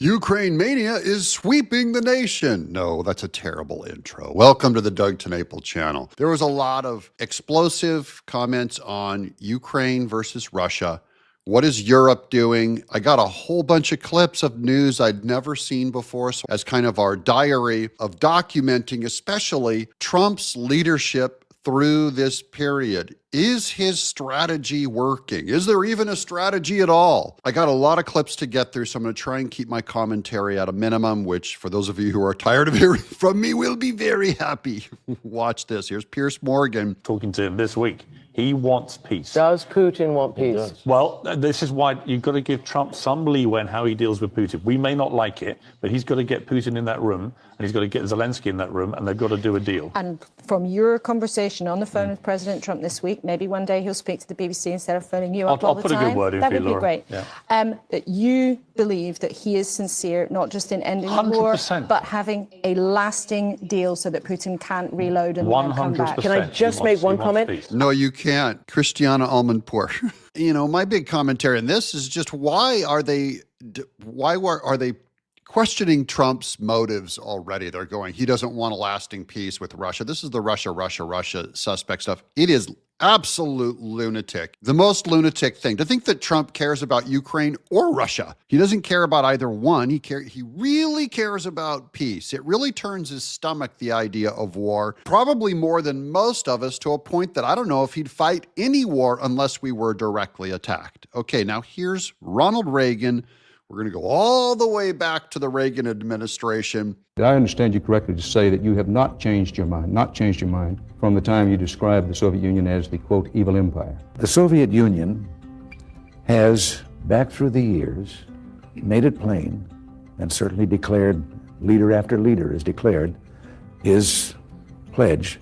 Ukraine mania is sweeping the nation. No, that's a terrible intro. Welcome to the Doug TenNapel channel. There was a lot of explosive comments on Ukraine versus Russia. What is Europe doing? I got a whole bunch of clips of news I'd never seen before, so as kind of our diary of documenting, especially Trump's leadership through this period. Is his strategy working? Is there even a strategy at all? I got a lot of clips to get through, so I'm going to try and keep my commentary at a minimum, which for those of you who are tired of hearing from me will be very happy. Watch this. Here's Piers Morgan. Talking to him this week. He wants peace. Does Putin want peace? Well, this is why you've got to give Trump some leeway in how he deals with Putin. We may not like it, but he's got to get Putin in that room, and he's got to get Zelensky in that room, and they've got to do a deal. And from your conversation on the phone with President Trump this week, maybe one day he'll speak to the BBC instead of phoning you up all the time. I'll put a good word in that for you, would be Laura. great. Yeah. That you believe that he is sincere, not just in ending the war, 100%. but having a lasting deal so that Putin can't reload and then come back. 100%. Can I just make one comment? No, you can't. Christiana Almondpour. You know, my big commentary on this is just why are they questioning Trump's motives already? They're going, he doesn't want a lasting peace with Russia. This is the Russia suspect stuff. It is absolute lunatic. The most lunatic thing to think that Trump cares about Ukraine or Russia. He doesn't care about either one. He really cares about peace. It really turns his stomach, the idea of war, probably more than most of us, to a point that I don't know if he'd fight any war unless we were directly attacked. Okay, now here's Ronald Reagan. We're going to go all the way back to the Reagan administration. Did I understand you correctly to say that you have not changed your mind from the time you described the Soviet Union as the, quote, evil empire? The Soviet Union has, back through the years, made it plain, and certainly declared, leader after leader has declared, his pledge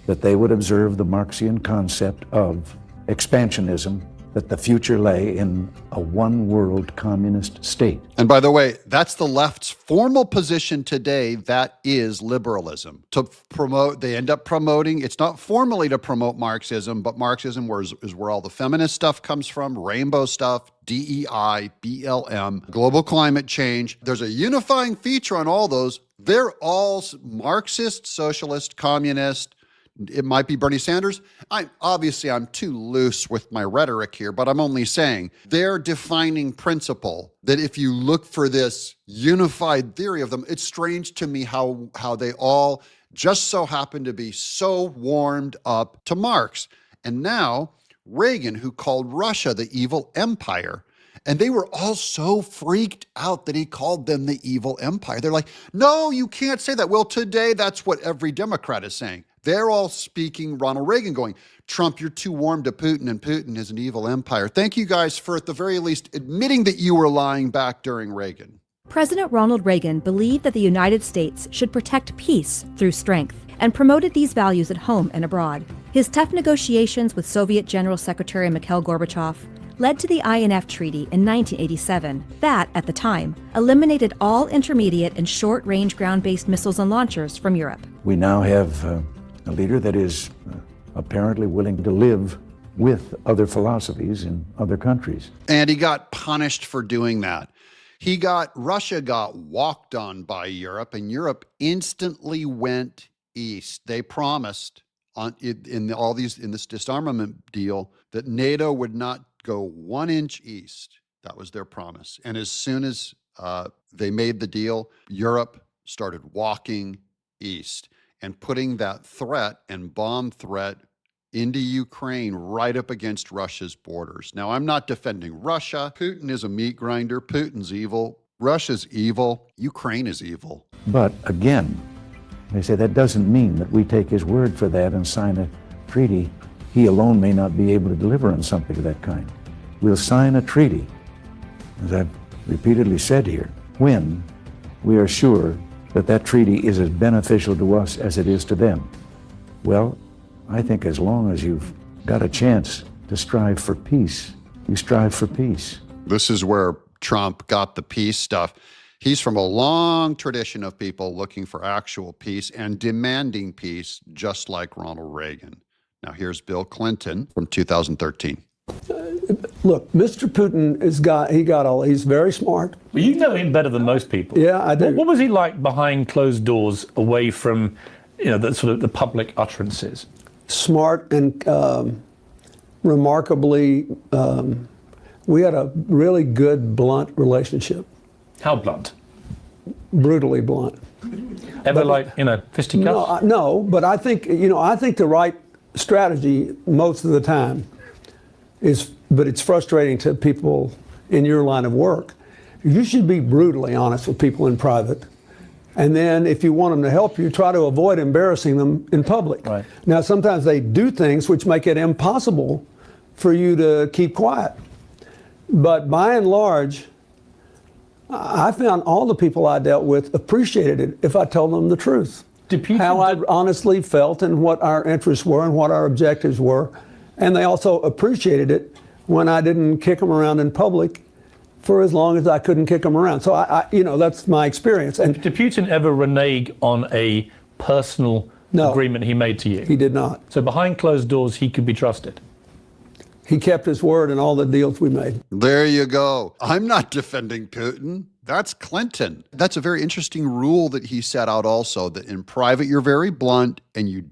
that they would observe the Marxian concept of expansionism, that the future lay in a one-world communist state. And by the way, that's the left's formal position today. That is liberalism. To promote, they end up promoting, it's not formally to promote Marxism, but Marxism is where all the feminist stuff comes from, rainbow stuff, DEI, BLM, global climate change. There's a unifying feature on all those. They're all Marxist, socialist, communist. It might be Bernie Sanders. I'm too loose with my rhetoric here, but I'm only saying their defining principle that if you look for this unified theory of them, it's strange to me how they all just so happen to be so warmed up to Marx. And now Reagan, who called Russia the evil empire, and they were all so freaked out that he called them the evil empire. They're like, no, you can't say that. Well, today, that's what every Democrat is saying. They're all speaking Ronald Reagan, going, Trump, you're too warm to Putin, and Putin is an evil empire. Thank you guys for, at the very least, admitting that you were lying back during Reagan. President Ronald Reagan believed that the United States should protect peace through strength and promoted these values at home and abroad. His tough negotiations with Soviet General Secretary Mikhail Gorbachev led to the INF Treaty in 1987 that, at the time, eliminated all intermediate and short-range ground-based missiles and launchers from Europe. We now have a leader that is apparently willing to live with other philosophies in other countries. And he got punished for doing that. Russia got walked on by Europe, and Europe instantly went east. They promised in this disarmament deal that NATO would not go 1 inch east. That was their promise. And as soon as they made the deal, Europe started walking east and putting that threat and bomb threat into Ukraine right up against Russia's borders. Now, I'm not defending Russia. Putin is a meat grinder. Putin's evil. Russia's evil. Ukraine is evil. But again, they say that doesn't mean that we take his word for that and sign a treaty. He alone may not be able to deliver on something of that kind. We'll sign a treaty, as I've repeatedly said here, when we are sure that that treaty is as beneficial to us as it is to them. Well, I think as long as you've got a chance to strive for peace, you strive for peace. This is where Trump got the peace stuff. He's from a long tradition of people looking for actual peace and demanding peace, just like Ronald Reagan. Now here's Bill Clinton from 2013. Look, Mr. Putin he's very smart. Well, you know him better than most people. Yeah, I do. What was he like behind closed doors, away from, the sort of the public utterances? Smart and remarkably, we had a really good, blunt relationship. How blunt? Brutally blunt. Ever fisticuffs? No, but I think the right strategy most of the time but it's frustrating to people in your line of work. You should be brutally honest with people in private. And then if you want them to help you, try to avoid embarrassing them in public. Right. Now, sometimes they do things which make it impossible for you to keep quiet. But by and large, I found all the people I dealt with appreciated it if I told them the truth. How I honestly felt and what our interests were and what our objectives were. And they also appreciated it when I didn't kick them around in public for as long as I couldn't kick them around. So, that's my experience. And did Putin ever renege on a personal agreement he made to you? He did not. So behind closed doors, he could be trusted? He kept his word in all the deals we made. There you go. I'm not defending Putin. That's Clinton. That's a very interesting rule that he set out also, that in private you're very blunt and you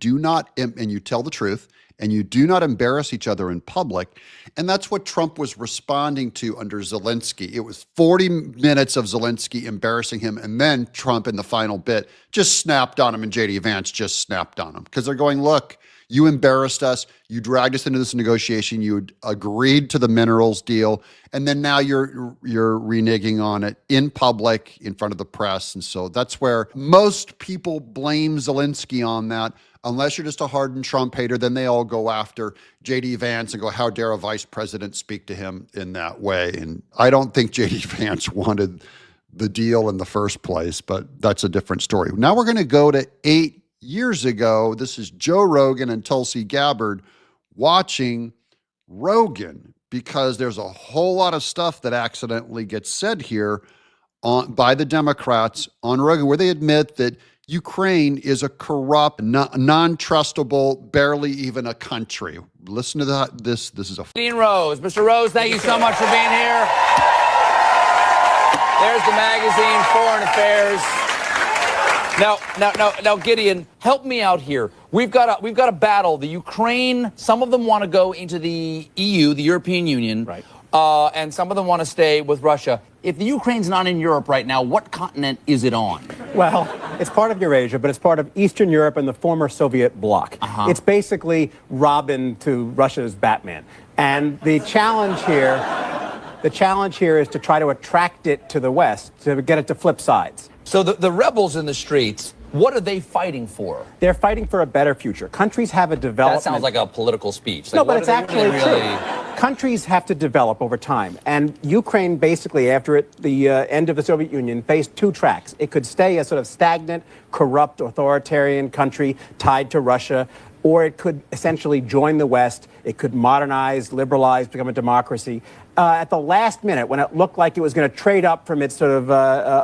tell the truth and you do not embarrass each other in public. And that's what Trump was responding to under Zelensky. It was 40 minutes of Zelensky embarrassing him, and then Trump in the final bit just snapped on him, and J.D. Vance just snapped on him. Because they're going, look, you embarrassed us, you dragged us into this negotiation, you agreed to the minerals deal, and then now you're reneging on it in public, in front of the press. And so that's where most people blame Zelensky on that. Unless you're just a hardened Trump hater, then they all go after J.D. Vance and go, how dare a vice president speak to him in that way? And I don't think J.D. Vance wanted the deal in the first place, but that's a different story. Now we're going to go to 8 years ago. This is Joe Rogan and Tulsi Gabbard watching Rogan, because there's a whole lot of stuff that accidentally gets said here by the Democrats on Rogan, where they admit that Ukraine is a corrupt, non-trustable, barely even a country. Listen to that. This is a... Dean Rose. Mr. Rose, thank you so much for being here. There's the magazine, Foreign Affairs. Now, Gideon, help me out here. We've got a battle. The Ukraine, some of them want to go into the EU, the European Union, right? And some of them want to stay with Russia. If the Ukraine's not in Europe right now, what continent is it on? Well, it's part of Eurasia, but it's part of Eastern Europe and the former Soviet bloc. It's basically Robin to Russia's Batman. And the challenge here is to try to attract it to the West, to get it to flip sides. So the rebels in the streets, what are they fighting for? They're fighting for a better future. Countries have a development... That sounds like a political speech. No, but it's actually true. Countries have to develop over time. And Ukraine, basically, after the end of the Soviet Union, faced two tracks. It could stay a sort of stagnant, corrupt, authoritarian country tied to Russia, or it could essentially join the West. It could modernize, liberalize, become a democracy. At the last minute, when it looked like it was going to trade up from its sort of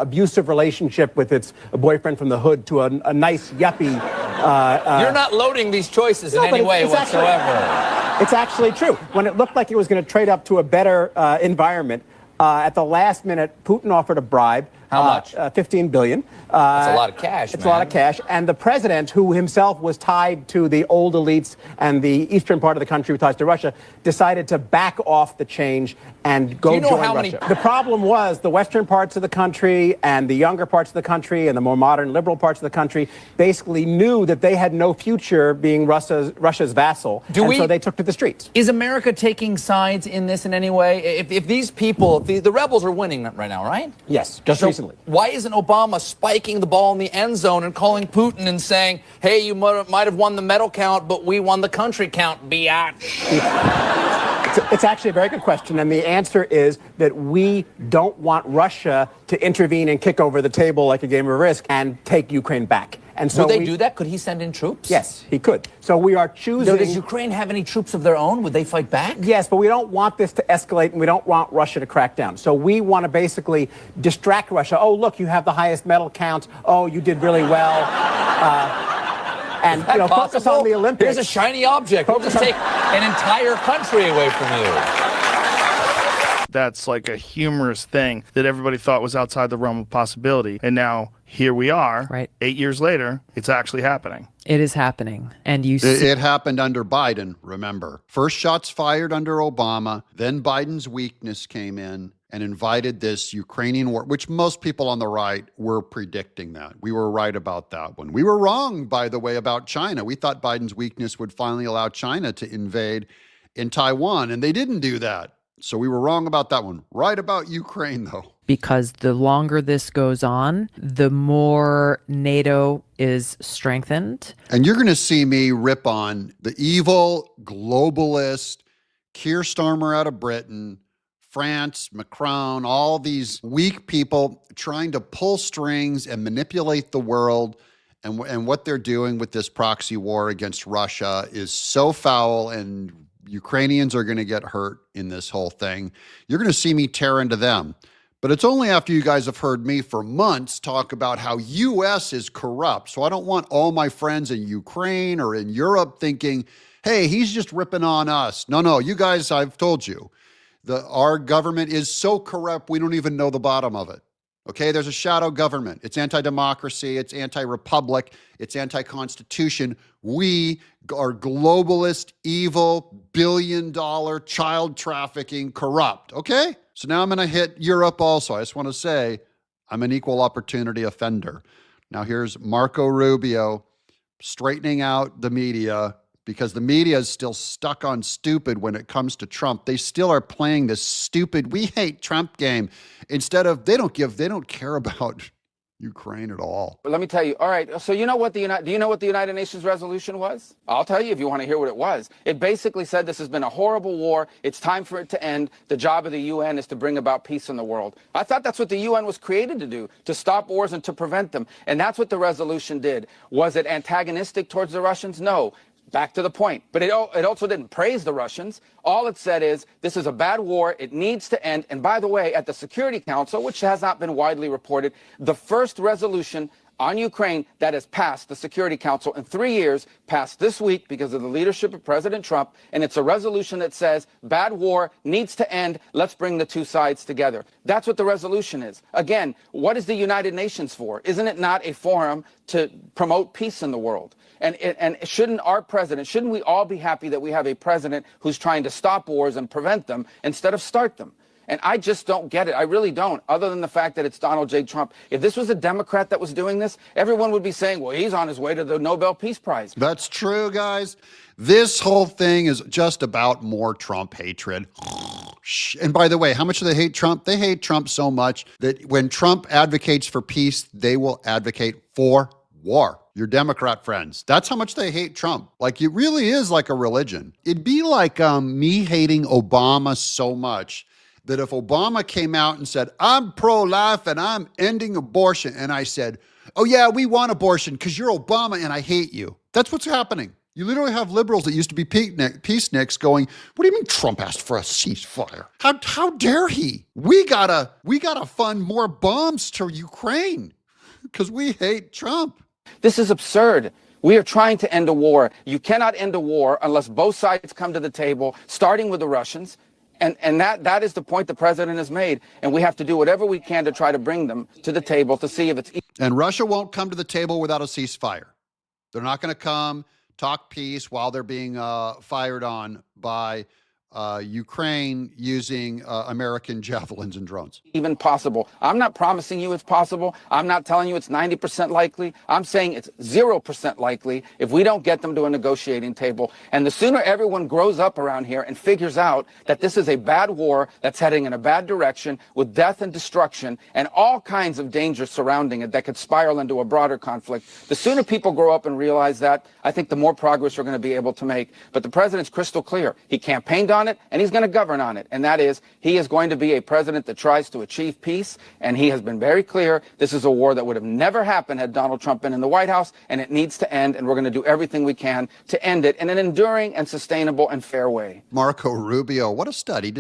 abusive relationship with its boyfriend from the hood to a nice yuppie... You're not loading these choices in any way whatsoever. It's actually true. When it looked like it was going to trade up to a better environment, at the last minute, Putin offered a bribe. How much? $15 billion. That's a lot of cash, It's a lot of cash. And the president, who himself was tied to the old elites and the eastern part of the country with ties to Russia, decided to back off the change and go join Russia. The problem was the western parts of the country and the younger parts of the country and the more modern liberal parts of the country basically knew that they had no future being Russia's vassal. So they took to the streets. Is America taking sides in this in any way? If these people, the rebels are winning right now, right? Yes, just recently. Why isn't Obama spiking the ball in the end zone and calling Putin and saying, hey, you might have won the medal count, but we won the country count, biatch? It's actually a very good question, and the answer is that we don't want Russia to intervene and kick over the table like a game of Risk and take Ukraine back. And so would they do that? Could he send in troops? Yes, he could. So we are choosing... No, does Ukraine have any troops of their own? Would they fight back? Yes, but we don't want this to escalate, and we don't want Russia to crack down. So we want to basically distract Russia. Oh, look, you have the highest medal count. Oh, you did really well. And focus on the Olympics. Here's a shiny object. We'll just take an entire country away from you. that's like a humorous thing that everybody thought was outside the realm of possibility. And now here we are, right. 8 years later, it's actually happening. It is happening. And it happened under Biden, remember. First shots fired under Obama, then Biden's weakness came in and invited this Ukrainian war, which most people on the right were predicting that. We were right about that one. We were wrong, by the way, about China. We thought Biden's weakness would finally allow China to invade in Taiwan, and they didn't do that. So we were wrong about that one. Right about Ukraine, though. Because the longer this goes on, the more NATO is strengthened. And you're going to see me rip on the evil globalist, Keir Starmer out of Britain, France, Macron, all these weak people trying to pull strings and manipulate the world. And what they're doing with this proxy war against Russia is so foul, and Ukrainians are going to get hurt in this whole thing. You're going to see me tear into them. But it's only after you guys have heard me for months talk about how U.S. is corrupt. So I don't want all my friends in Ukraine or in Europe thinking, hey, he's just ripping on us. No, you guys, I've told you, our government is so corrupt, we don't even know the bottom of it. Okay, there's a shadow government. It's anti-democracy, it's anti-republic, it's anti-constitution. We are globalist, evil, billion-dollar, child trafficking, corrupt. Okay? So now I'm going to hit Europe also. I just want to say I'm an equal opportunity offender. Now here's Marco Rubio straightening out the media, because the media is still stuck on stupid when it comes to Trump. They still are playing this stupid, we hate Trump game, instead of, they don't care about Ukraine at all. Let me tell you. All right. So do you know what the United Nations resolution was? I'll tell you if you want to hear what it was. It basically said this has been a horrible war. It's time for it to end. The job of the UN is to bring about peace in the world. I thought that's what the UN was created to do, to stop wars and to prevent them. And that's what the resolution did. Was it antagonistic towards the Russians? No. Back to the point. But it also didn't praise the Russians. All it said is, this is a bad war. It needs to end. And by the way, at the Security Council, which has not been widely reported, the first resolution on Ukraine that has passed the Security Council in 3 years, passed this week because of the leadership of President Trump. And it's a resolution that says, bad war needs to end. Let's bring the two sides together. That's what the resolution is. Again, what is the United Nations for? Isn't it not a forum to promote peace in the world? And shouldn't we all be happy that we have a president who's trying to stop wars and prevent them instead of start them? And I just don't get it. I really don't, other than the fact that it's Donald J. Trump. If this was a Democrat that was doing this, everyone would be saying, well, he's on his way to the Nobel Peace Prize. That's true, guys. This whole thing is just about more Trump hatred. And by the way, how much do they hate Trump? They hate Trump so much that when Trump advocates for peace, they will advocate for war. Your Democrat friends. That's how much they hate Trump. Like, it really is like a religion. It'd be like me hating Obama so much that if Obama came out and said, I'm pro-life and I'm ending abortion, and I said, oh yeah, we want abortion because you're Obama and I hate you. That's what's happening. You literally have liberals that used to be peaceniks going, what do you mean Trump asked for a ceasefire? How dare he? We gotta fund more bombs to Ukraine because we hate Trump. This is absurd. We are trying to end a war. You cannot end a war unless both sides come to the table, starting with the Russians. And that is the point the president has made. And we have to do whatever we can to try to bring them to the table to see if it's... And Russia won't come to the table without a ceasefire. They're not going to come talk peace while they're being fired on by Ukraine using American javelins and drones. Even possible. I'm not promising you it's possible. I'm not telling you it's 90% likely. I'm saying it's 0% likely if we don't get them to a negotiating table. And the sooner everyone grows up around here and figures out that this is a bad war that's heading in a bad direction with death and destruction and all kinds of dangers surrounding it that could spiral into a broader conflict, the sooner people grow up and realize that, I think the more progress we're going to be able to make. But the president's crystal clear. He campaigned on it, and he's going to govern on it. And that is, he is going to be a president that tries to achieve peace, and he has been very clear this is a war that would have never happened had Donald Trump been in the White House, and it needs to end, and we're going to do everything we can to end it in an enduring and sustainable and fair way. Marco Rubio, what a study.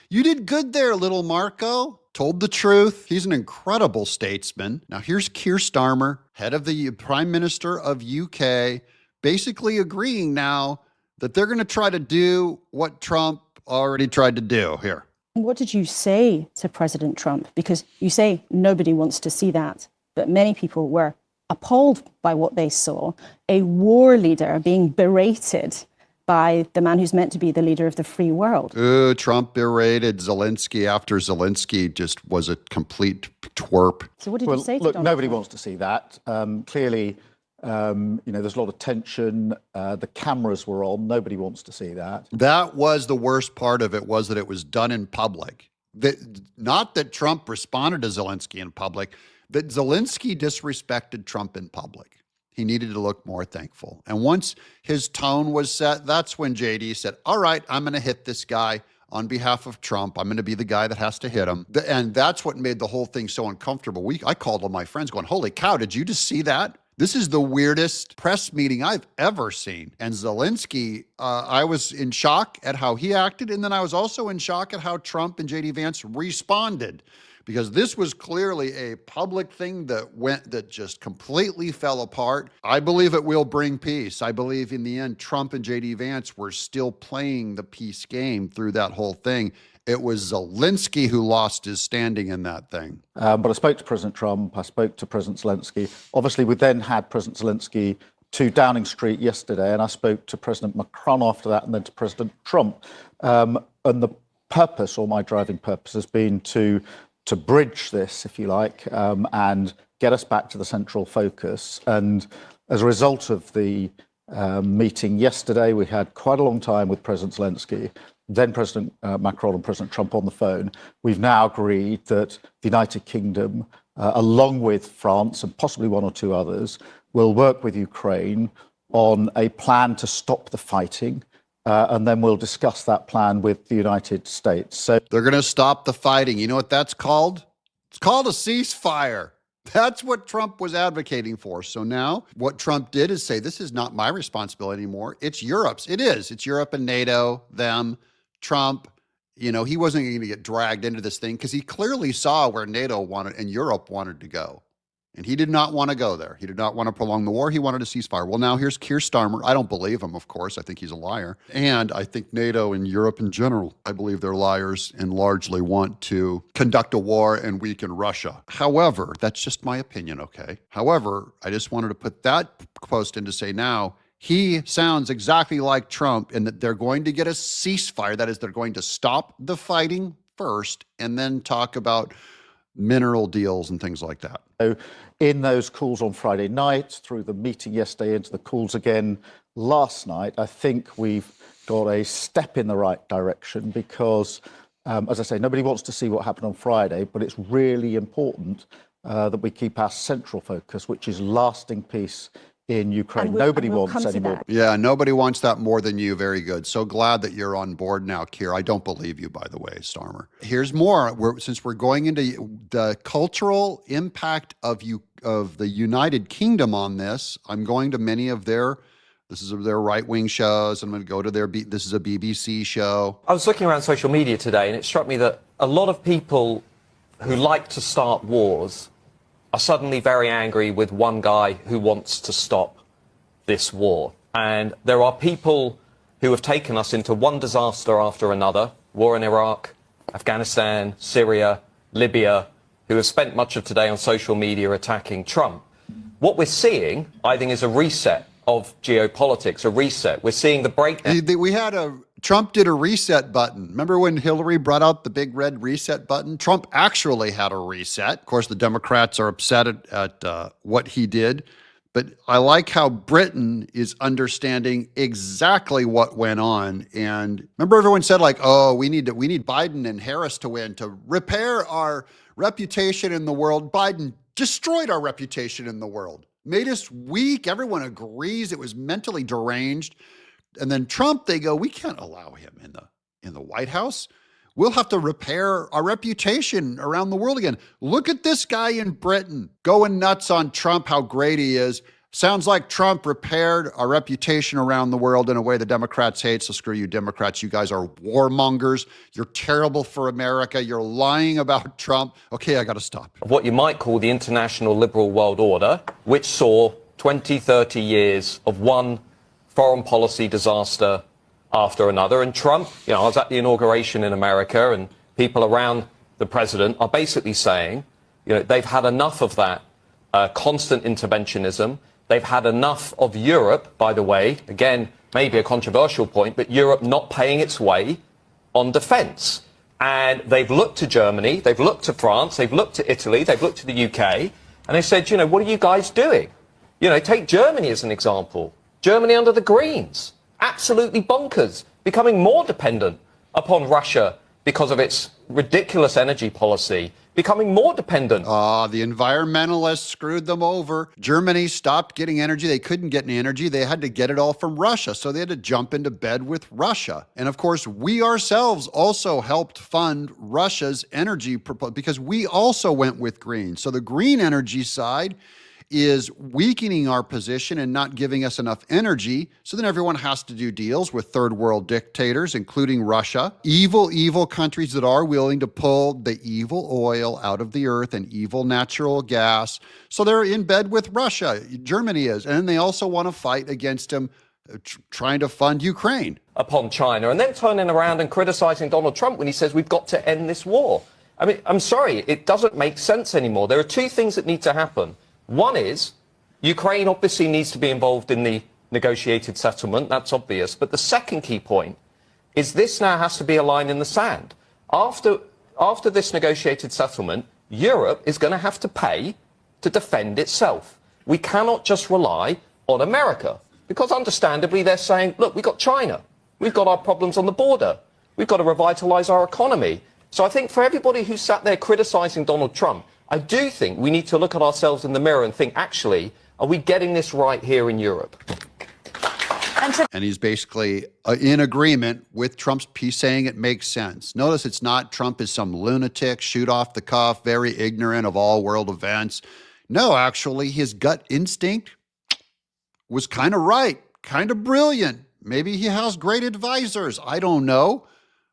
You did good there, little Marco. Told the truth. He's an incredible statesman. Now here's Keir Starmer, head of the Prime Minister of UK, basically agreeing now that they're going to try to do what Trump already tried to do. Here. What did you say to President Trump? Because you say nobody wants to see that, but many people were appalled by what they saw. A war leader being berated by the man who's meant to be the leader of the free world. Trump berated Zelensky after Zelensky just was a complete twerp. So what did you say to look, Donald nobody Trump? wants to see that. Clearly, there's a lot of tension. The cameras were on. Nobody wants to see that. That was the worst part of it, was that it was done in public. Not that Trump responded to Zelensky in public, that Zelensky disrespected Trump in public. He needed to look more thankful. And once his tone was set, that's when JD said, all right, I'm going to hit this guy on behalf of Trump. I'm going to be the guy that has to hit him. And that's what made the whole thing so uncomfortable. I called all my friends going, holy cow, did you just see that? This is the weirdest press meeting I've ever seen. And Zelensky, I was in shock at how he acted. And then I was also in shock at how Trump and JD Vance responded, because this was clearly a public thing that just completely fell apart. I believe it will bring peace. I believe in the end, Trump and JD Vance were still playing the peace game through that whole thing. It was Zelensky who lost his standing in that thing. But I spoke to President Trump. I spoke to President Zelensky. Obviously, we then had President Zelensky to Downing Street yesterday, and I spoke to President Macron after that, and then to President Trump. And the purpose, or my driving purpose, has been to bridge this, if you like, and get us back to the central focus. And as a result of the meeting yesterday, we had quite a long time with President Zelensky, then President Macron and President Trump on the phone. We've now agreed that the United Kingdom, along with France and possibly one or two others, will work with Ukraine on a plan to stop the fighting. And then we'll discuss that plan with the United States. So they're going to stop the fighting. You know what that's called? It's called a ceasefire. That's what Trump was advocating for. So now what Trump did is say, this is not my responsibility anymore. It's Europe's. It is. It's Europe and NATO, them, Trump. He wasn't going to get dragged into this thing because he clearly saw where NATO wanted and Europe wanted to go. And he did not want to go there. He did not want to prolong the war. He wanted a ceasefire. Well, now here's Keir Starmer. I don't believe him, of course. I think he's a liar. And I think NATO and Europe in general, I believe they're liars and largely want to conduct a war and weaken Russia. However, that's just my opinion, okay? However, I just wanted to put that post in to say now, he sounds exactly like Trump in that they're going to get a ceasefire. That is, they're going to stop the fighting first and then talk about mineral deals and things like that. So in those calls on Friday night, through the meeting yesterday, into the calls again last night, I think we've got a step in the right direction because, as I say, nobody wants to see what happened on Friday, but it's really important that we keep our central focus, which is lasting peace in Ukraine. Nobody wants any more. Yeah, nobody wants that more than you. Very good. So glad that you're on board now, Keir. I don't believe you, by the way, Starmer. Here's more. Since we're going into the cultural impact of the United Kingdom on this, I'm going to many of their right-wing shows. I'm going to go to this is a BBC show. I was looking around social media today, and it struck me that a lot of people who like to start wars are suddenly very angry with one guy who wants to stop this war. And there are people who have taken us into one disaster after another, war in Iraq, Afghanistan, Syria, Libya, who have spent much of today on social media attacking Trump. What we're seeing, I think, is a reset of geopolitics, a reset. We're seeing the breakdown. Trump did a reset button. Remember when Hillary brought out the big red reset button? Trump actually had a reset. Of course, the Democrats are upset at what he did. But I like how Britain is understanding exactly what went on. And remember everyone said like, oh, we need Biden and Harris to win to repair our reputation in the world. Biden destroyed our reputation in the world, made us weak. Everyone agrees it was mentally deranged. And then Trump, they go, we can't allow him in the White House. We'll have to repair our reputation around the world again. Look at this guy in Britain going nuts on Trump, how great he is. Sounds like Trump repaired our reputation around the world in a way the Democrats hate. So screw you, Democrats. You guys are warmongers. You're terrible for America. You're lying about Trump. Okay, I got to stop. What you might call the international liberal world order, which saw 20, 30 years of one foreign policy disaster after another. And Trump, I was at the inauguration in America, and people around the president are basically saying, they've had enough of that constant interventionism. They've had enough of Europe, by the way, again, maybe a controversial point, but Europe not paying its way on defence. And they've looked to Germany, they've looked to France, they've looked to Italy, they've looked to the UK, and they said, what are you guys doing? Take Germany as an example. Germany under the Greens, absolutely bonkers, becoming more dependent upon Russia because of its ridiculous energy policy, becoming more dependent. The environmentalists screwed them over. Germany stopped getting energy. They couldn't get any energy. They had to get it all from Russia. So they had to jump into bed with Russia. And of course, we ourselves also helped fund Russia's energy because we also went with green. So the green energy side is weakening our position and not giving us enough energy. So then everyone has to do deals with third world dictators, including Russia, evil countries that are willing to pull the evil oil out of the earth and evil natural gas. So they're in bed with Russia. Germany is. And they also want to fight against them, trying to fund Ukraine. Upon China, and then turning around and criticizing Donald Trump when he says we've got to end this war. I mean, I'm sorry, it doesn't make sense anymore. There are two things that need to happen. One is, Ukraine obviously needs to be involved in the negotiated settlement, that's obvious. But the second key point is this now has to be a line in the sand. After this negotiated settlement, Europe is going to have to pay to defend itself. We cannot just rely on America, because understandably they're saying, look, we've got China, we've got our problems on the border, we've got to revitalize our economy. So I think for everybody who sat there criticizing Donald Trump, I do think we need to look at ourselves in the mirror and think, actually, are we getting this right here in Europe? And he's basically in agreement with Trump's piece, saying it makes sense. Notice it's not Trump is some lunatic, shoot off the cuff, very ignorant of all world events. No, actually, his gut instinct was kind of right, kind of brilliant. Maybe he has great advisors. I don't know.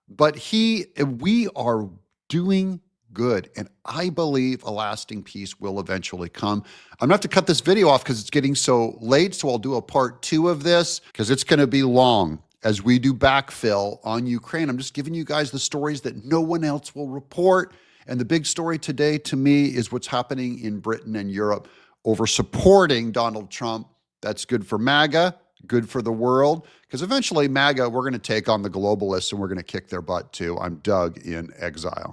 But we are doing good. And I believe a lasting peace will eventually come. I'm gonna have to cut this video off because it's getting so late. So I'll do a part 2 of this because it's going to be long as we do backfill on Ukraine. I'm just giving you guys the stories that no one else will report. And the big story today to me is what's happening in Britain and Europe over supporting Donald Trump. That's good for MAGA, good for the world, because eventually MAGA, we're going to take on the globalists and we're going to kick their butt too. I'm Doug in exile.